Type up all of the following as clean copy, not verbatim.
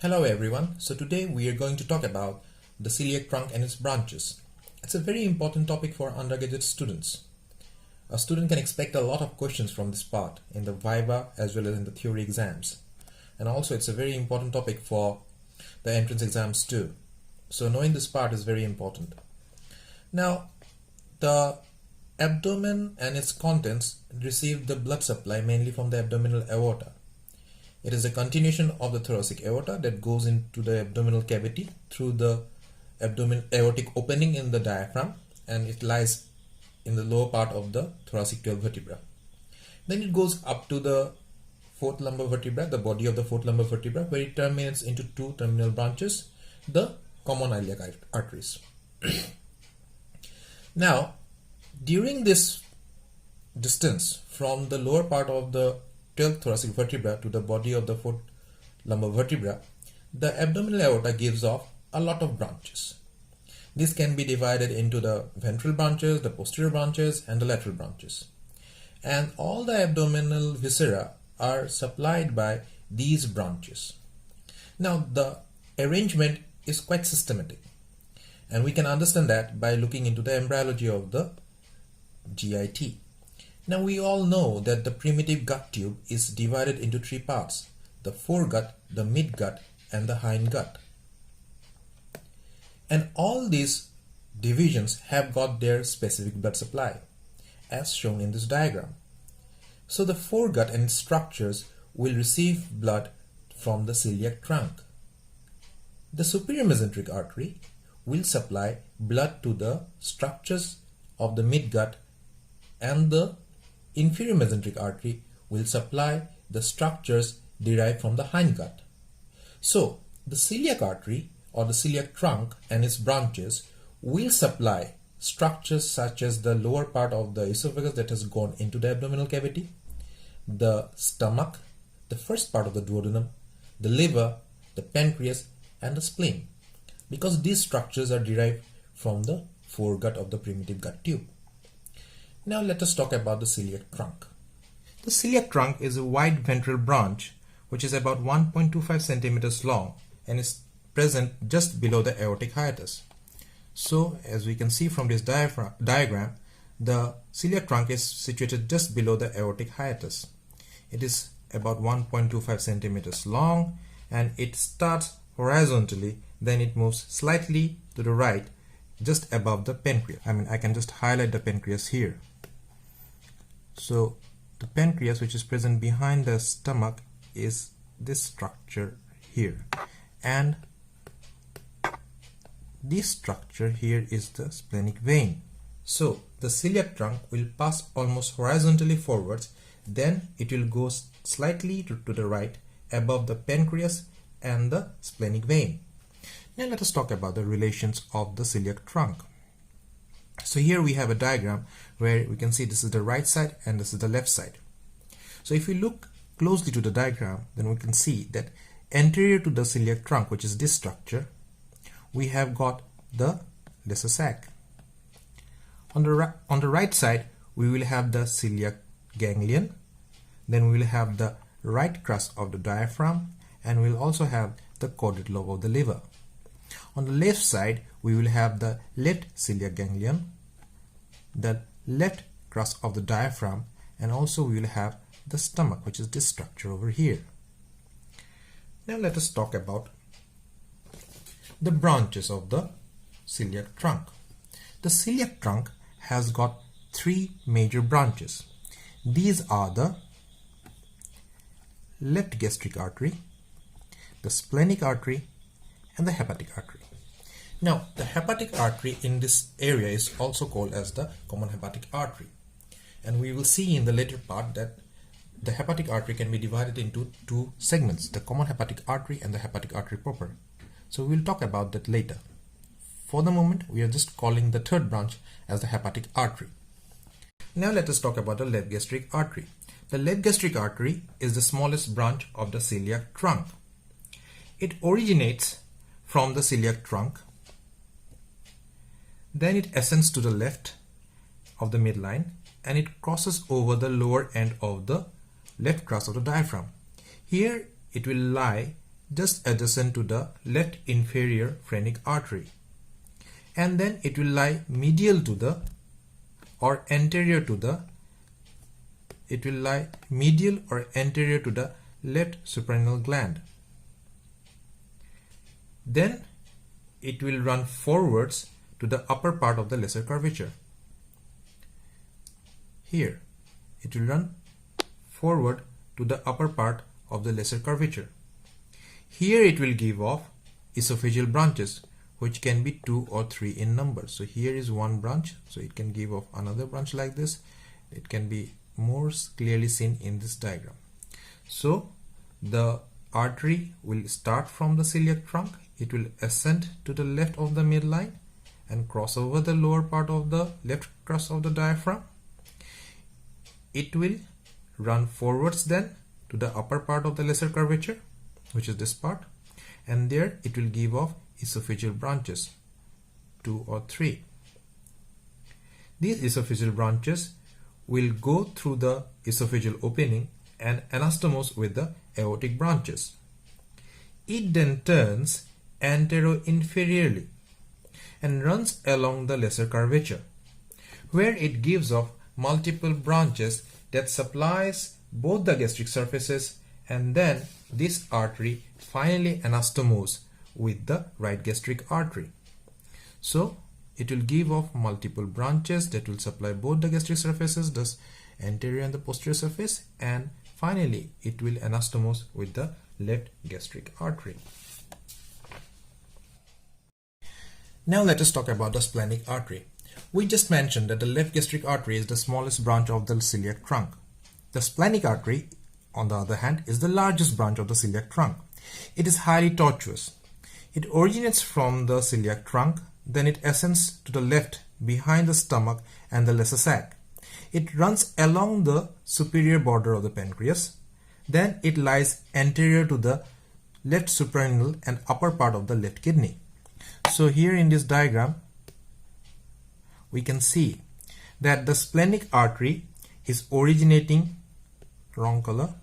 Hello everyone. So today we are going to talk about the celiac trunk and its branches. It's a very important topic for undergraduate students. A student can expect a lot of questions from this part in the viva as well as in the theory exams. And also it's a very important topic for the entrance exams too. So knowing this part is very important. Now, the abdomen and its contents receive the blood supply mainly from the abdominal aorta. It is a continuation of the thoracic aorta that goes into the abdominal cavity through the abdominal aortic opening in the diaphragm, and it lies in the lower part of the thoracic 12 vertebra. Then it goes up to the fourth lumbar vertebra, the body of the fourth lumbar vertebra, where it terminates into two terminal branches, the common iliac arteries. Now, during this distance from the lower part of the 12th thoracic vertebra to the body of the 4th lumbar vertebra, the abdominal aorta gives off a lot of branches. This can be divided into the ventral branches, the posterior branches, and the lateral branches. And all the abdominal viscera are supplied by these branches. Now, the arrangement is quite systematic, and we can understand that by looking into the embryology of the GIT. Now we all know that the primitive gut tube is divided into three parts: the foregut, the midgut, and the hindgut. And all these divisions have got their specific blood supply, as shown in this diagram. So the foregut and its structures will receive blood from the celiac trunk. The superior mesenteric artery will supply blood to the structures of the midgut, and the inferior mesenteric artery will supply the structures derived from the hindgut. So, the celiac artery or the celiac trunk and its branches will supply structures such as the lower part of the esophagus that has gone into the abdominal cavity, the stomach, the first part of the duodenum, the liver, the pancreas, and the spleen, because these structures are derived from the foregut of the primitive gut tube. Now let us talk about the celiac trunk. The celiac trunk is a wide ventral branch which is about 1.25 centimeters long and is present just below the aortic hiatus. So as we can see from this diagram, the celiac trunk is situated just below the aortic hiatus. It is about 1.25 centimeters long, and it starts horizontally, then it moves slightly to the right just above the pancreas. I can just highlight the pancreas here. So the pancreas, which is present behind the stomach, is this structure here, and this structure here is the splenic vein. So the celiac trunk will pass almost horizontally forwards, then it will go slightly to the right above the pancreas and the splenic vein. Now let us talk about the relations of the celiac trunk. So here we have a diagram where we can see this is the right side and this is the left side. So if we look closely to the diagram, then we can see that anterior to the celiac trunk, which is this structure, we have got the lesser sac. On the right side, we will have the celiac ganglion, then we will have the right crust of the diaphragm, and we will also have the caudate lobe of the liver. On the left side, we will have the left celiac ganglion, the left crust of the diaphragm, and also we will have the stomach, which is this structure over here. Now let us talk about the branches of the celiac trunk. The celiac trunk has got three major branches. These are the left gastric artery, the splenic artery, and the hepatic artery. Now, the hepatic artery in this area is also called as the common hepatic artery, and we will see in the later part that the hepatic artery can be divided into two segments, the common hepatic artery and the hepatic artery proper. So we will talk about that later. For the moment, we are just calling the third branch as the hepatic artery. Now let us talk about the left gastric artery. The left gastric artery is the smallest branch of the celiac trunk. It originates from the celiac trunk, then it ascends to the left of the midline, and it crosses over the lower end of the left crust of the diaphragm. Here it will lie just adjacent to the left inferior phrenic artery, and then it will lie medial to the or anterior to the left suprarenal gland. Then it will run forwards to the upper part of the lesser curvature. Here it will run forward to the upper part of the lesser curvature. Here it will give off esophageal branches, which can be 2 or 3 in number. So here is one branch, so it can give off another branch like this. It can be more clearly seen in this diagram. So the artery will start from the celiac trunk. It will ascend to the left of the midline and cross over the lower part of the left crust of the diaphragm. It will run forwards then to the upper part of the lesser curvature, which is this part, and there it will give off esophageal branches, 2 or 3. These esophageal branches will go through the esophageal opening and anastomose with the aortic branches. It then turns antero-inferiorly and runs along the lesser curvature, where it gives off multiple branches that supplies both the gastric surfaces, and then this artery finally anastomose with the right gastric artery. So it will give off multiple branches that will supply both the gastric surfaces, thus anterior and the posterior surface, and finally it will anastomose with the left gastric artery. Now let us talk about the splenic artery. We just mentioned that the left gastric artery is the smallest branch of the celiac trunk. The splenic artery, on the other hand, is the largest branch of the celiac trunk. It is highly tortuous. It originates from the celiac trunk, then it ascends to the left behind the stomach and the lesser sac. It runs along the superior border of the pancreas. Then it lies anterior to the left suprarenal and upper part of the left kidney. So here in this diagram, we can see that the splenic artery is originating, wrong color.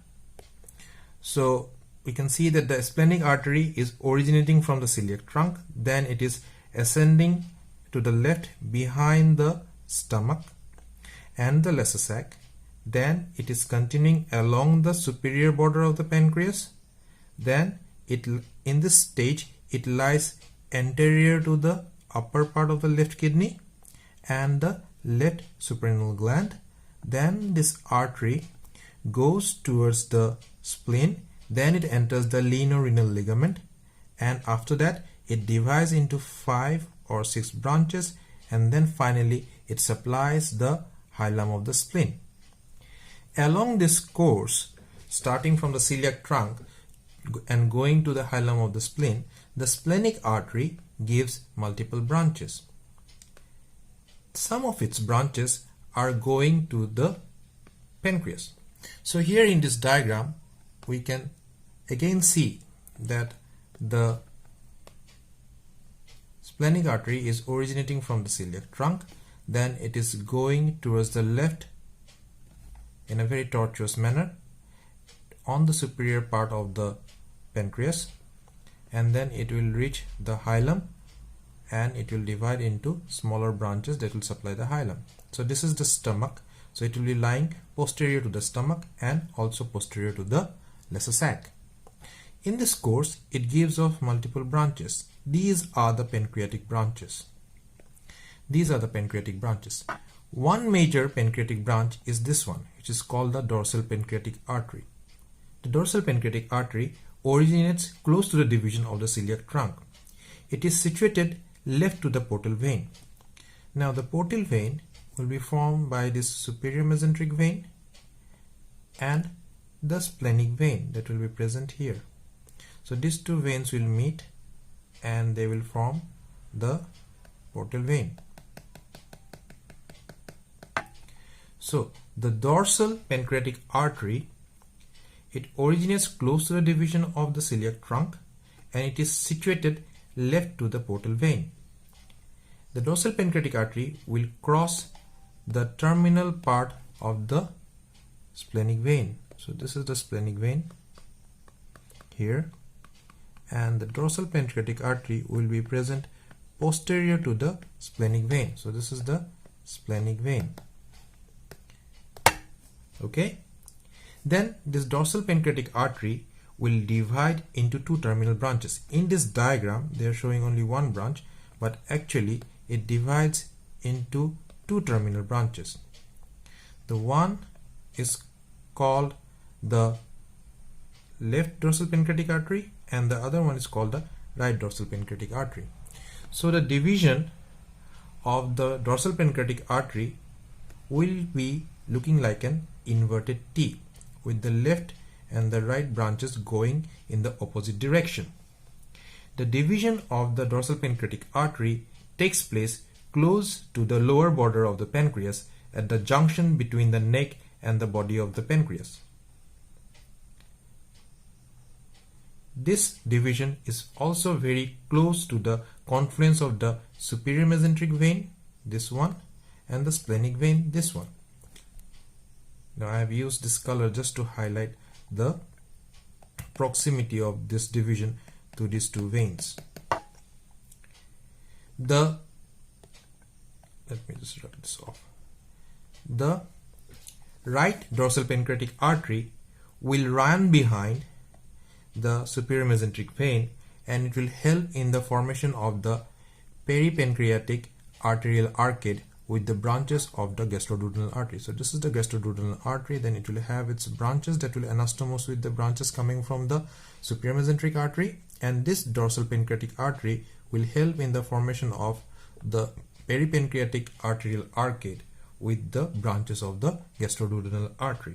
So we can see that the splenic artery is originating from the celiac trunk, then it is ascending to the left behind the stomach and the lesser sac. Then it is continuing along the superior border of the pancreas. Then in this stage it lies anterior to the upper part of the left kidney and the left suprarenal gland. Then this artery goes towards the spleen, then it enters the lienorenal ligament, and after that it divides into 5 or 6 branches, and then finally it supplies the hilum of the spleen. Along this course, starting from the celiac trunk and going to the hilum of the spleen, the splenic artery gives multiple branches. Some of its branches are going to the pancreas. So here in this diagram, we can again see that the splenic artery is originating from the celiac trunk, then it is going towards the left in a very tortuous manner on the superior part of the pancreas, and then it will reach the hilum and it will divide into smaller branches that will supply the hilum. So this is the stomach, so it will be lying posterior to the stomach and also posterior to the lesser sac. In this course, it gives off multiple branches. These are the pancreatic branches. One major pancreatic branch is this one, which is called the dorsal pancreatic artery. The dorsal pancreatic artery originates close to the division of the celiac trunk. It is situated left to the portal vein. Now the portal vein will be formed by this superior mesenteric vein and the splenic vein that will be present here. So these two veins will meet and they will form the portal vein. So the dorsal pancreatic artery, it originates close to the division of the celiac trunk and it is situated left to the portal vein. The dorsal pancreatic artery will cross the terminal part of the splenic vein. So this is the splenic vein here, and the dorsal pancreatic artery will be present posterior to the splenic vein. So this is the splenic vein. Okay, then this dorsal pancreatic artery will divide into two terminal branches. In this diagram they are showing only one branch, but actually it divides into two terminal branches. The one is called the left dorsal pancreatic artery and the other one is called the right dorsal pancreatic artery. So the division of the dorsal pancreatic artery will be looking like an inverted T, with the left and the right branches going in the opposite direction. The division of the dorsal pancreatic artery takes place close to the lower border of the pancreas at the junction between the neck and the body of the pancreas. This division is also very close to the confluence of the superior mesenteric vein, this one, and the splenic vein, this one. Now I have used this color just to highlight the proximity of this division to these two veins. Let me just rub this off. The right dorsal pancreatic artery will run behind the superior mesenteric vein and it will help in the formation of the peripancreatic arterial arcade with the branches of the gastroduodenal artery. So this is the gastroduodenal artery, then it will have its branches that will anastomose with the branches coming from the superior mesenteric artery, and this dorsal pancreatic artery will help in the formation of the peripancreatic arterial arcade with the branches of the gastroduodenal artery.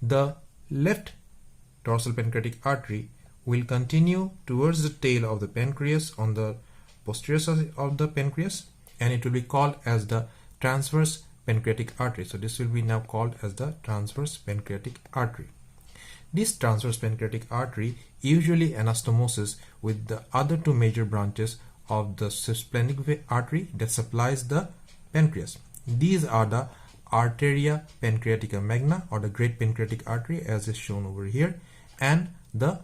The left dorsal pancreatic artery will continue towards the tail of the pancreas on the posterior side of the pancreas, and it will be called as the transverse pancreatic artery. So this will be now called as the transverse pancreatic artery. This transverse pancreatic artery usually anastomoses with the other two major branches of the splenic artery that supplies the pancreas. These are the arteria pancreatica magna, or the great pancreatic artery as is shown over here, and the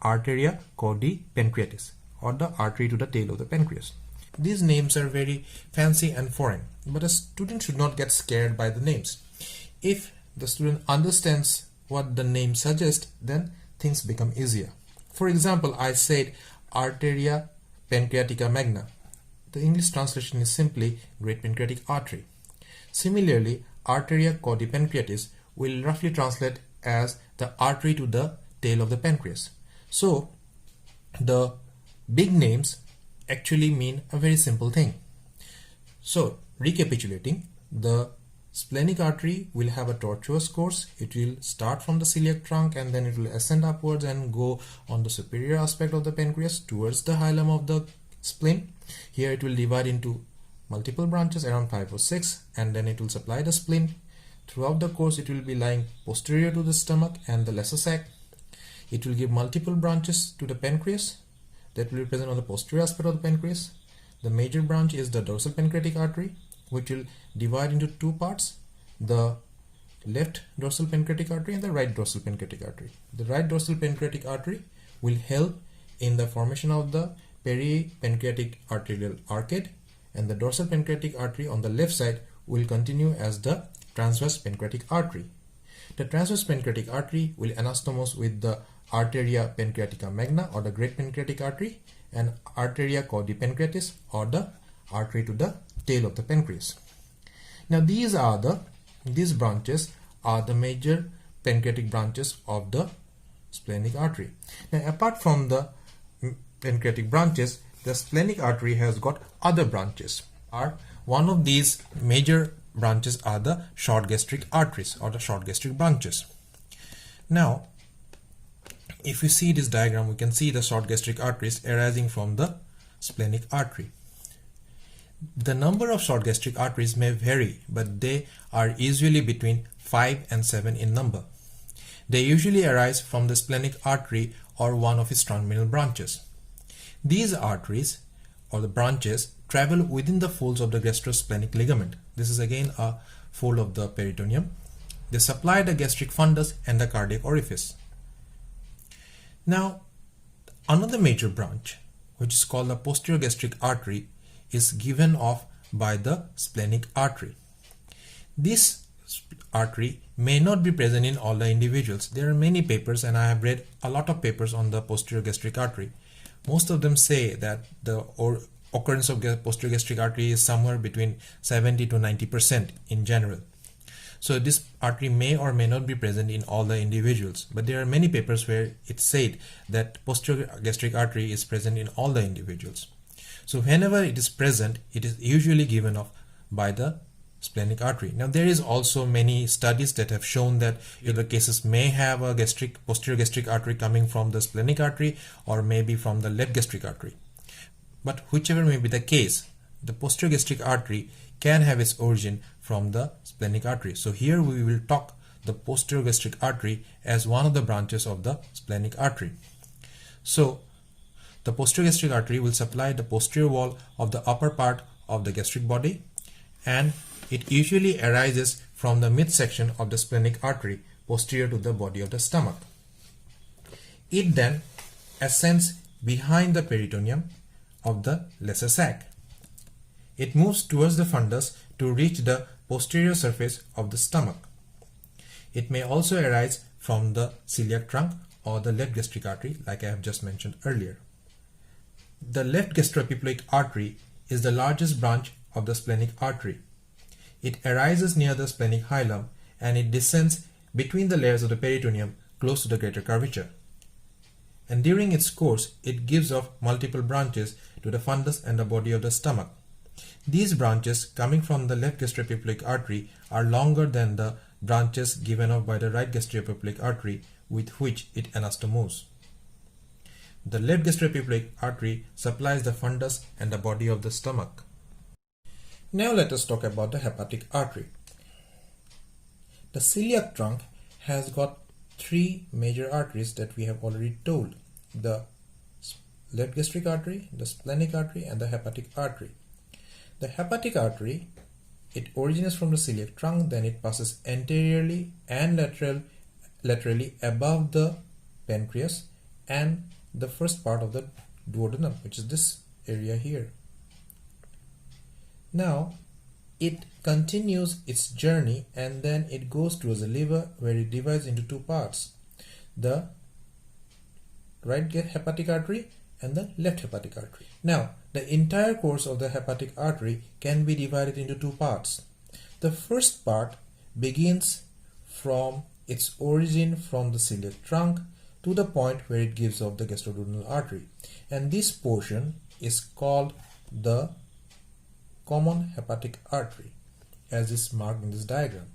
arteria caudae pancreatis, or the artery to the tail of the pancreas. These names are very fancy and foreign, but a student should not get scared by the names. If the student understands what the name suggests, then things become easier. For example, I said arteria pancreatica magna. The English translation is simply great pancreatic artery. Similarly, arteria caudae pancreatis will roughly translate as the artery to the tail of the pancreas. So the big names actually mean a very simple thing. So recapitulating, the splenic artery will have a tortuous course. It will start from the celiac trunk and then it will ascend upwards and go on the superior aspect of the pancreas towards the hilum of the spleen. Here it will divide into multiple branches, around 5 or 6, and then it will supply the spleen. Throughout the course it will be lying posterior to the stomach and the lesser sac. It will give multiple branches to the pancreas that will be present on the posterior aspect of the pancreas. The major branch is the dorsal pancreatic artery, which will divide into two parts, the left dorsal pancreatic artery and the right dorsal pancreatic artery. The right dorsal pancreatic artery will help in the formation of the peripancreatic arterial arcade, and the dorsal pancreatic artery on the left side will continue as the transverse pancreatic artery. The transverse pancreatic artery will anastomose with the arteria pancreatica magna, or the great pancreatic artery, and arteria caudae pancreatis, or the artery to the tail of the pancreas. Now these branches are the major pancreatic branches of the splenic artery. Now apart from the pancreatic branches, the splenic artery has got other branches. One of these major branches are the short gastric arteries, or the short gastric branches. Now if you see this diagram, we can see the short gastric arteries arising from the splenic artery. The number of short gastric arteries may vary, but they are usually between 5 and 7 in number. They usually arise from the splenic artery or one of its terminal branches. These arteries, or the branches, travel within the folds of the gastrosplenic ligament. This is again a fold of the peritoneum. They supply the gastric fundus and the cardiac orifice. Now, Another major branch, which is called the posterior gastric artery, is given off by the splenic artery. This artery may not be present in all the individuals. There are many papers, and I have read a lot of papers on the posterior gastric artery. Most of them say that the occurrence of posterior gastric artery is somewhere between 70 to 90% in general. So this artery may or may not be present in all the individuals, but there are many papers where it's said that posterior gastric artery is present in all the individuals. So whenever it is present, it is usually given off by the splenic artery. Now there is also many studies that have shown that either cases may have a posterior gastric artery coming from the splenic artery or maybe from the left gastric artery. But whichever may be the case, the posterior gastric artery can have its origin from the splenic artery. So here we will talk the posterior gastric artery as one of the branches of the splenic artery. So the posterior gastric artery will supply the posterior wall of the upper part of the gastric body, and it usually arises from the midsection of the splenic artery posterior to the body of the stomach. It then ascends behind the peritoneum of the lesser sac. It moves towards the fundus to reach the posterior surface of the stomach. It may also arise from the celiac trunk or the left gastric artery, like I have just mentioned earlier. The left gastroepiploic artery is the largest branch of the splenic artery. It arises near the splenic hilum and it descends between the layers of the peritoneum close to the greater curvature. And during its course, it gives off multiple branches to the fundus and the body of the stomach. These branches coming from the left gastroepiploic artery are longer than the branches given off by the right gastroepiploic artery with which it anastomoses. The left gastroepiploic artery supplies the fundus and the body of the stomach. Now let us talk about the hepatic artery. The celiac trunk has got three major arteries that we have already told: the left gastric artery, the splenic artery, and the hepatic artery. The hepatic artery, it originates from the celiac trunk, then it passes anteriorly and laterally above the pancreas and the first part of the duodenum, which is this area here. Now it continues its journey and then it goes towards the liver, where it divides into two parts: the right hepatic artery and the left hepatic artery. Now the entire course of the hepatic artery can be divided into two parts. The first part begins from its origin from the celiac trunk to the point where it gives off the gastroduodenal artery, and this portion is called the common hepatic artery, as is marked in this diagram.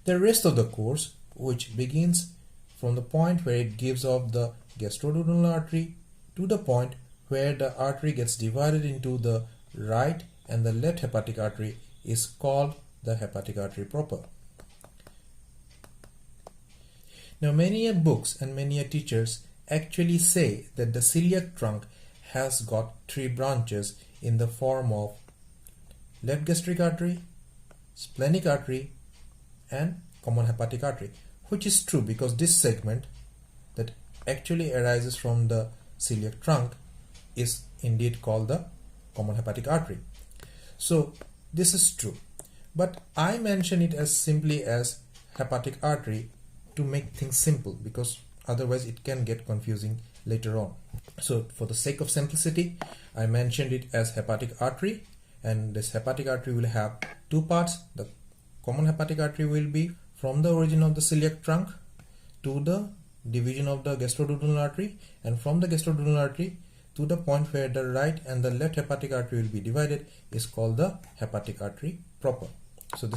The rest of the course, which begins from the point where it gives off the gastroduodenal artery to the point where the artery gets divided into the right and the left hepatic artery, is called the hepatic artery proper. Now many books and many teachers actually say that the celiac trunk has got three branches in the form of left gastric artery, splenic artery, and common hepatic artery, which is true because this segment that actually arises from the celiac trunk is indeed called the common hepatic artery. So this is true, but I mention it as simply as hepatic artery to make things simple, because otherwise it can get confusing later on. So for the sake of simplicity, I mentioned it as hepatic artery, and this hepatic artery will have two parts. The common hepatic artery will be from the origin of the celiac trunk to the division of the gastroduodenal artery, and from the gastroduodenal artery to the point where the right and the left hepatic artery will be divided is called the hepatic artery proper. So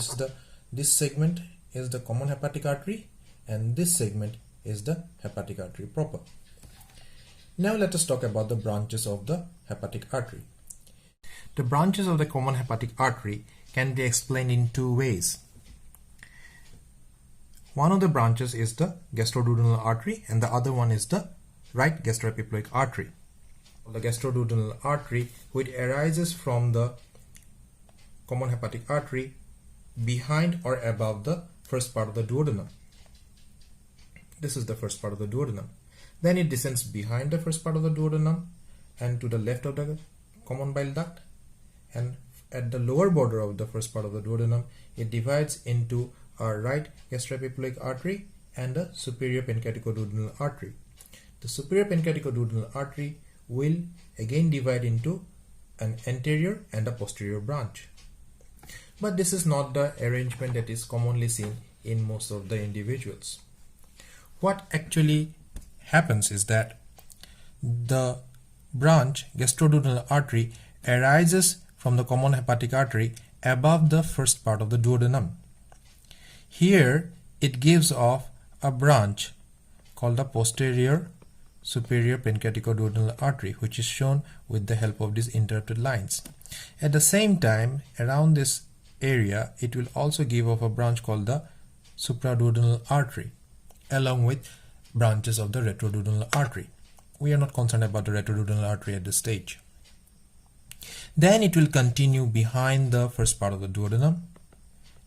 this segment is the common hepatic artery, and this segment is the hepatic artery proper. Now let us talk about the branches of the hepatic artery. The branches of the common hepatic artery can be explained in two ways. One of the branches is the gastroduodenal artery and the other one is the right gastroepiploic artery. The gastroduodenal artery, which arises from the common hepatic artery behind or above the first part of the duodenum. This is the first part of the duodenum. Then it descends behind the first part of the duodenum and to the left of the common bile duct, and at the lower border of the first part of the duodenum it divides into a right gastroepiploic artery and a superior pancreaticoduodenal artery. The superior pancreaticoduodenal artery will again divide into an anterior and a posterior branch. But this is not the arrangement that is commonly seen in most of the individuals. What actually happens is that the branch gastroduodenal artery arises from the common hepatic artery above the first part of the duodenum. Here it gives off a branch called the posterior superior pancreaticoduodenal artery, which is shown with the help of these interrupted lines. At the same time, around this area it will also give off a branch called the supraduodenal artery along with branches of the retroduodenal artery. We are not concerned about the retroduodenal artery at this stage. Then it will continue behind the first part of the duodenum,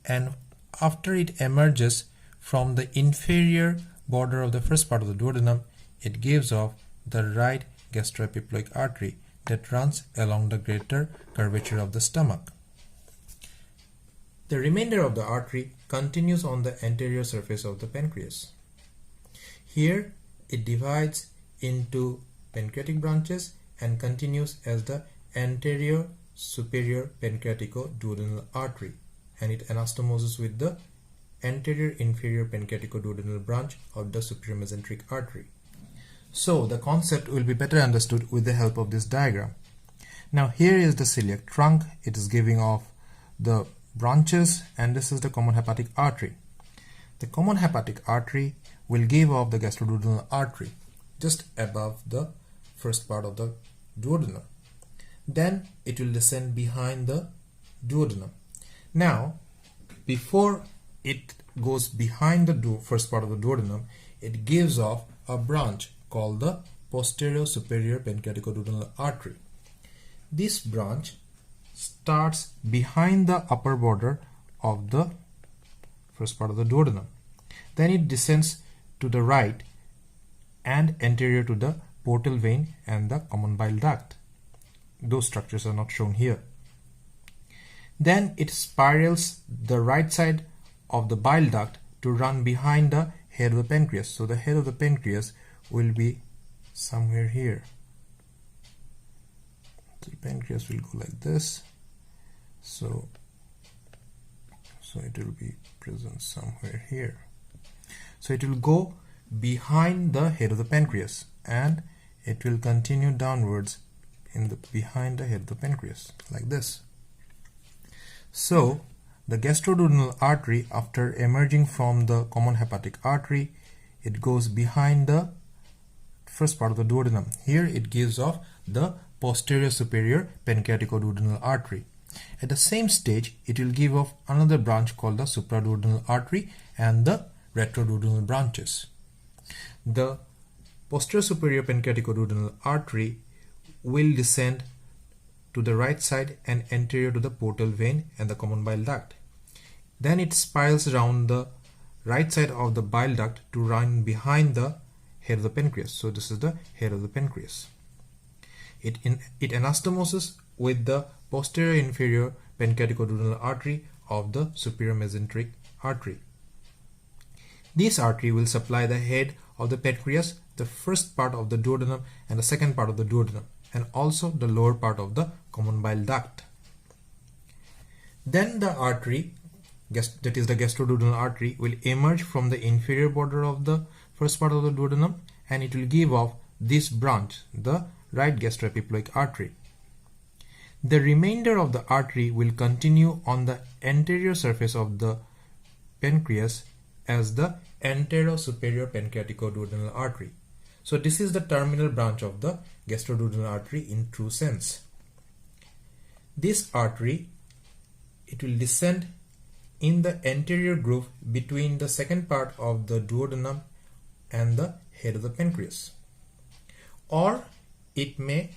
and after it emerges from the inferior border of the first part of the duodenum, it gives off the right gastroepiploic artery that runs along the greater curvature of the stomach. The remainder of the artery continues on the anterior surface of the pancreas. Here it divides into pancreatic branches and continues as the anterior superior pancreaticoduodenal artery, and it anastomoses with the anterior inferior pancreaticoduodenal branch of the superior mesenteric artery. So the concept will be better understood with the help of this diagram. Now here is the celiac trunk. It is giving off the branches, and this is the common hepatic artery. The common hepatic artery will give off the gastroduodenal artery just above the first part of the duodenum. Then it will descend behind the duodenum. Now, before it goes behind the first part of the duodenum, it gives off a branch called the posterior superior pancreaticoduodenal artery. This branch starts behind the upper border of the first part of the duodenum. Then it descends to the right and anterior to the portal vein and the common bile duct. Those structures are not shown here. Then it spirals the right side of the bile duct to run behind the head of the pancreas. So the head of the pancreas will be somewhere here. So the pancreas will go like this. So it will be present somewhere here. So it will go behind the head of the pancreas and it will continue downwards behind the head of the pancreas like this. So the gastroduodenal artery, after emerging from the common hepatic artery, it goes behind the first part of the duodenum. Here it gives off the posterior superior pancreaticoduodenal artery. At the same stage, it will give off another branch called the supraduodenal artery and the retroduodenal branches. The posterior superior pancreaticoduodenal artery will descend to the right side and anterior to the portal vein and the common bile duct. Then it spirals around the right side of the bile duct to run behind the head of the pancreas. So this is the head of the pancreas. It anastomoses with the posterior inferior pancreaticoduodenal artery of the superior mesenteric artery. This artery will supply the head of the pancreas, the first part of the duodenum and the second part of the duodenum, and also the lower part of the common bile duct. Then the artery, that is the gastroduodenal artery, will emerge from the inferior border of the first part of the duodenum and it will give off this branch, the right gastroepiploic artery. The remainder of the artery will continue on the anterior surface of the pancreas as the antero-superior pancreaticoduodenal artery. So this is the terminal branch of the gastroduodenal artery in true sense. This artery, it will descend in the anterior groove between the second part of the duodenum and the head of the pancreas. Or it may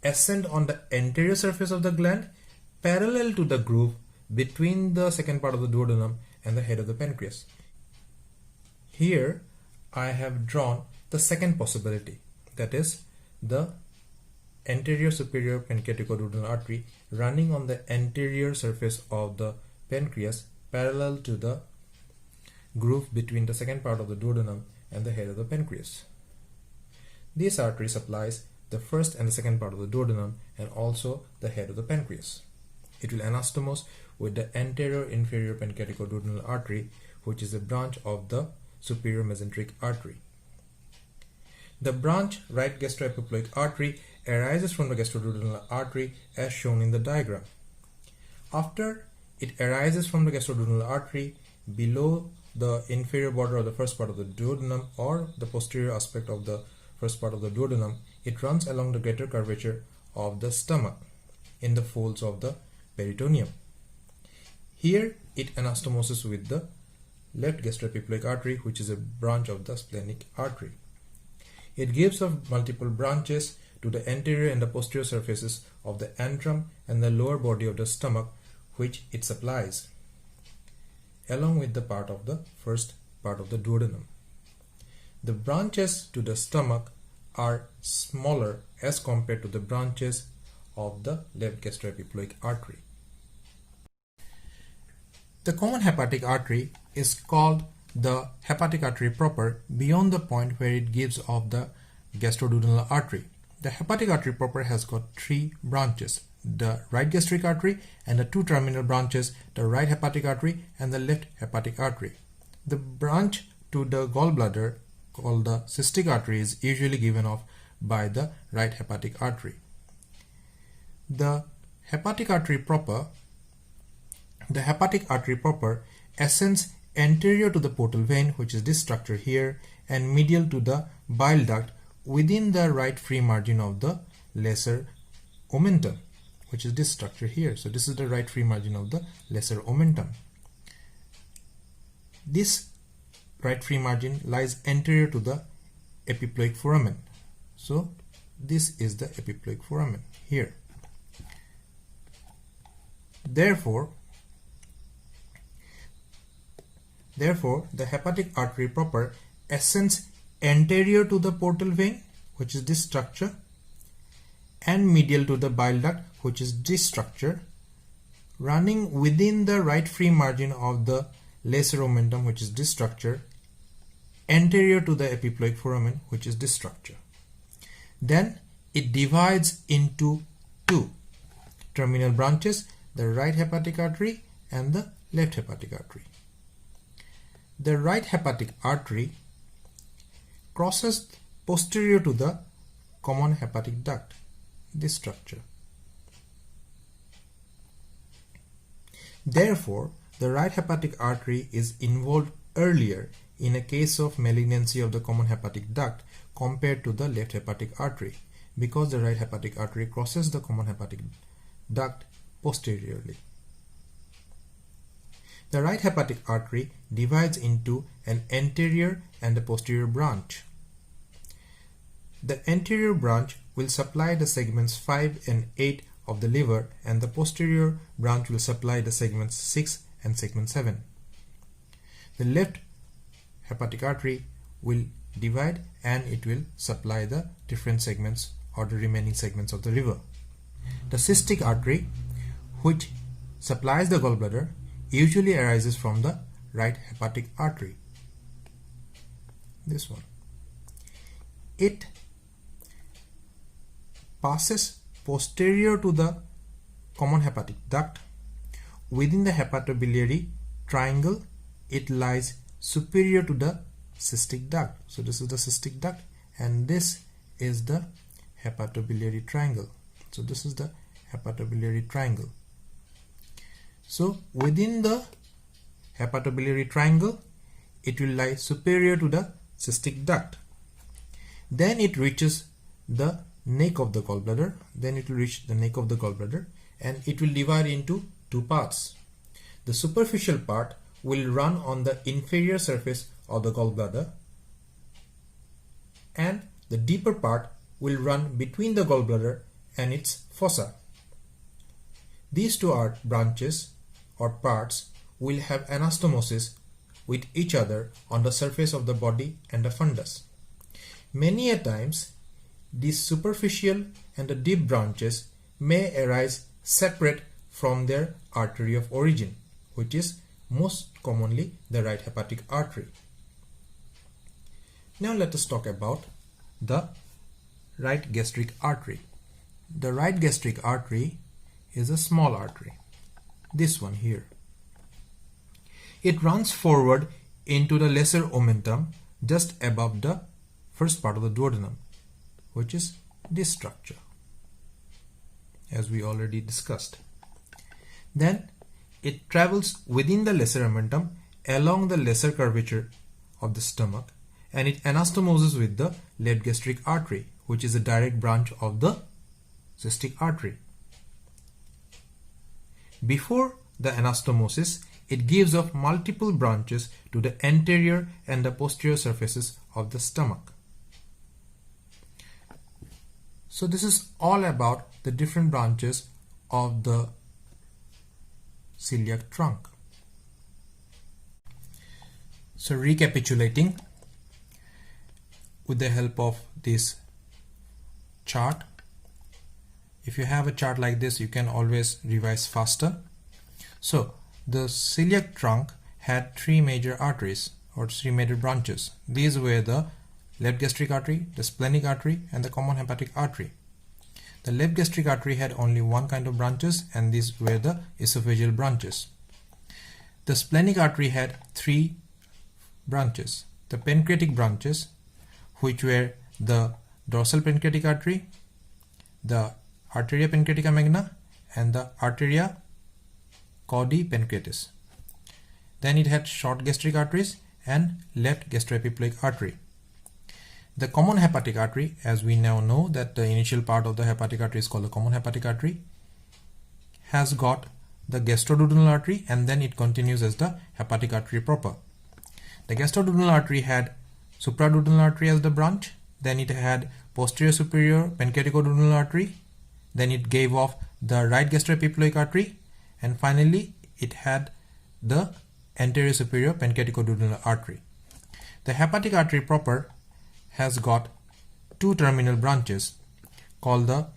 ascend on the anterior surface of the gland parallel to the groove between the second part of the duodenum and the head of the pancreas. Here I have drawn the second possibility, that is the anterior superior pancreaticoduodenal artery running on the anterior surface of the pancreas parallel to the groove between the second part of the duodenum and the head of the pancreas. This artery supplies the first and the second part of the duodenum and also the head of the pancreas. It will anastomose with the anterior inferior pancreaticoduodenal artery, which is a branch of the superior mesenteric artery. The branch right gastroepiploic artery arises from the gastroduodenal artery as shown in the diagram. After it arises from the gastroduodenal artery, below the inferior border of the first part of the duodenum or the posterior aspect of the first part of the duodenum, it runs along the greater curvature of the stomach in the folds of the peritoneum. Here it anastomoses with the left gastroepiploic artery, which is a branch of the splenic artery. It gives off multiple branches to the anterior and the posterior surfaces of the antrum and the lower body of the stomach, which it supplies, along with the part of the first part of the duodenum. The branches to the stomach are smaller as compared to the branches of the left gastroepiploic artery. The common hepatic artery is called the hepatic artery proper beyond the point where it gives off the gastroduodenal artery. The hepatic artery proper has got three branches: the right gastric artery and the two terminal branches, the right hepatic artery and the left hepatic artery. The branch to the gallbladder, called the cystic artery, is usually given off by the right hepatic artery. The hepatic artery proper ascends anterior to the portal vein, which is this structure here, and medial to the bile duct within the right free margin of the lesser omentum, which is this structure here. So this is the right free margin of the lesser omentum. This right free margin lies anterior to the epiploic foramen. So this is the epiploic foramen here. Therefore, the hepatic artery proper ascends anterior to the portal vein, which is this structure, and medial to the bile duct, which is this structure, running within the right free margin of the lesser omentum, which is this structure, anterior to the epiploic foramen, which is this structure. Then it divides into two terminal branches, the right hepatic artery and the left hepatic artery. The right hepatic artery crosses posterior to the common hepatic duct, this structure. Therefore, the right hepatic artery is involved earlier in a case of malignancy of the common hepatic duct compared to the left hepatic artery, because the right hepatic artery crosses the common hepatic duct posteriorly. The right hepatic artery divides into an anterior and a posterior branch. The anterior branch will supply the segments 5 and 8 of the liver, and the posterior branch will supply the segments 6 and segment 7. The left hepatic artery will divide and it will supply the different segments or the remaining segments of the liver. The cystic artery, which supplies the gallbladder, usually arises from the right hepatic artery, this one. It passes posterior to the common hepatic duct. Within the hepatobiliary triangle, it lies superior to the cystic duct. So this is the cystic duct and this is the hepatobiliary triangle. So this is the hepatobiliary triangle. So within the hepatobiliary triangle, it will lie superior to the cystic duct. Then it reaches the neck of the gallbladder. And it will divide into two parts. The superficial part will run on the inferior surface of the gallbladder, and the deeper part will run between the gallbladder and its fossa. These two branches or parts will have anastomosis with each other on the surface of the body and the fundus. Many a times, these superficial and the deep branches may arise separate from their artery of origin, which is most commonly the right hepatic artery. Now let us talk about the right gastric artery. The right gastric artery is a small artery, this one here. It runs forward into the lesser omentum just above the first part of the duodenum, which is this structure, as we already discussed. Then it travels within the lesser omentum along the lesser curvature of the stomach, and it anastomoses with the left gastric artery, which is a direct branch of the cystic artery. Before the anastomosis, it gives off multiple branches to the anterior and the posterior surfaces of the stomach. So this is all about the different branches of the celiac trunk. So recapitulating, with the help of this chart, if you have a chart like this, you can always revise faster. So the celiac trunk had three major arteries or three major branches. These were the left gastric artery, the splenic artery, and the common hepatic artery. The left gastric artery had only one kind of branches, and these were the esophageal branches. The splenic artery had three branches: the pancreatic branches, which were the dorsal pancreatic artery, the arteria pancreatica magna, and the arteria caudi pancreatis. Then it had short gastric arteries and left gastroepiploic artery. The common hepatic artery, as we now know that the initial part of the hepatic artery is called the common hepatic artery, has got the gastroduodenal artery, and then it continues as the hepatic artery proper. The gastroduodenal artery had supraduodenal artery as the branch, then it had posterior superior pancreaticoduodenal artery, then it gave off the right gastroepiploic artery, and finally it had the anterior superior pancreaticoduodenal artery. The hepatic artery proper has got two terminal branches called the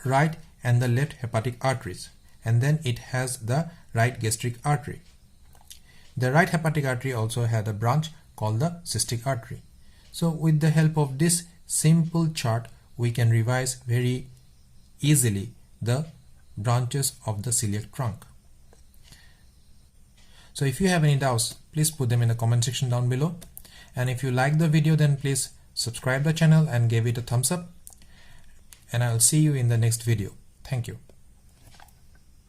right and the left hepatic arteries, and then it has the right gastric artery. The right hepatic artery also had a branch called the cystic artery. So with the help of this simple chart, we can revise very easily the branches of the celiac trunk. So if you have any doubts, please put them in the comment section down below. And if you like the video, then please subscribe the channel and give it a thumbs up. And I'll see you in the next video. Thank you.